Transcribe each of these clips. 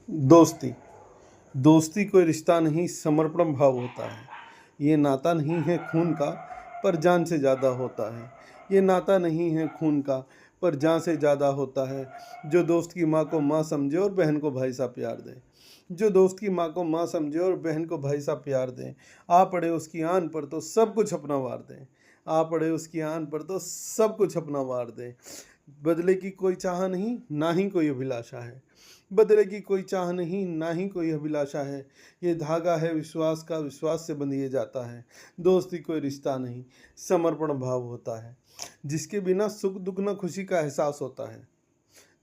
दोस्ती दोस्ती कोई रिश्ता नहीं, समर्पण भाव होता है। ये नाता नहीं है खून का, पर जान से ज़्यादा होता है। ये नाता नहीं है खून का, पर जान से ज़्यादा होता है। जो दोस्त की माँ को माँ समझे और बहन को भाई सा प्यार दे। जो दोस्त की माँ को माँ समझे और बहन को भाई सा प्यार दे। आ पड़े उसकी आन पर तो सब कुछ अपना वार दे। आ पड़े उसकी आन पर तो सब कुछ अपना वार दे। बदले की कोई चाह नहीं, ना ही कोई अभिलाषा है। बदले की कोई चाह नहीं, ना ही कोई अभिलाषा है। ये धागा है विश्वास का, विश्वास से बंधिए जाता है। दोस्ती कोई रिश्ता नहीं, समर्पण भाव होता है। जिसके बिना सुख दुख न खुशी का एहसास होता है।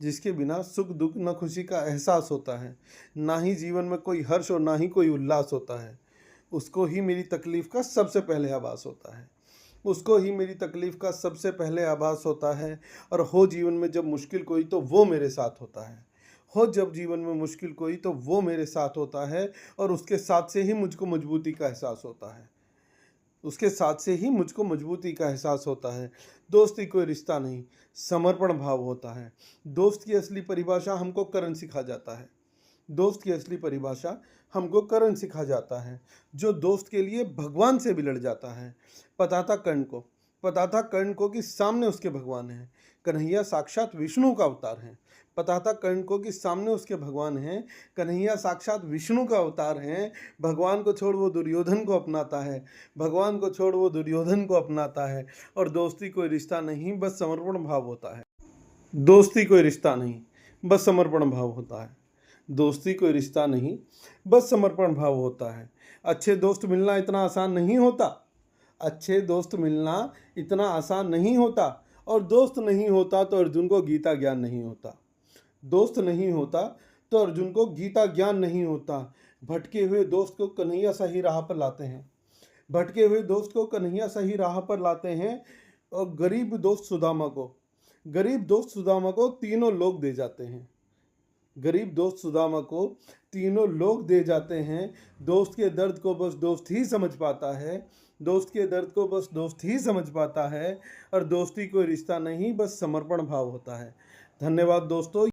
जिसके बिना सुख दुख न खुशी का एहसास होता है। ना ही जीवन में कोई हर्ष और ना ही कोई उल्लास होता है। उसको ही मेरी तकलीफ का सबसे पहले आभास होता है। उसको ही मेरी तकलीफ का सबसे पहले आभास होता है। और हो जीवन में जब मुश्किल कोई तो वो मेरे साथ होता है। हो जब जीवन में मुश्किल कोई तो वो मेरे साथ होता है। और उसके साथ से ही मुझको मजबूती का एहसास होता है। उसके साथ से ही मुझको मजबूती का एहसास होता है। दोस्ती कोई रिश्ता नहीं, समर्पण भाव होता है। दोस्त की असली परिभाषा हमको करण सिखा जाता है। दोस्त की असली परिभाषा हमको कर्ण सिखा जाता है। जो दोस्त के लिए भगवान से भी लड़ जाता है। पता था कर्ण को पता था कर्ण को कि सामने उसके भगवान हैं। कन्हैया साक्षात विष्णु का अवतार है। पता था कर्ण को कि सामने उसके भगवान हैं। कन्हैया साक्षात विष्णु का अवतार हैं। भगवान को छोड़ वो दुर्योधन को अपनाता है। भगवान को छोड़ वो दुर्योधन को अपनाता है। और दोस्ती कोई रिश्ता नहीं, बस समर्पण भाव होता है। दोस्ती कोई रिश्ता नहीं, बस समर्पण भाव होता है। दोस्ती कोई रिश्ता नहीं, बस समर्पण भाव होता है। अच्छे दोस्त मिलना इतना आसान नहीं होता। अच्छे दोस्त मिलना इतना आसान नहीं होता। और दोस्त नहीं होता तो अर्जुन को गीता ज्ञान नहीं होता। दोस्त नहीं होता तो अर्जुन को गीता ज्ञान नहीं होता। भटके हुए दोस्त को कन्हैया सही राह पर लाते हैं। भटके हुए दोस्त को कन्हैया सही राह पर लाते हैं। और गरीब दोस्त सुदामा को तीनों लोग दे जाते हैं। गरीब दोस्त सुदामा को तीनों लोग दे जाते हैं। दोस्त के दर्द को बस दोस्त ही समझ पाता है। दोस्त के दर्द को बस दोस्त ही समझ पाता है। और दोस्ती कोई रिश्ता नहीं, बस समर्पण भाव होता है। धन्यवाद दोस्तों।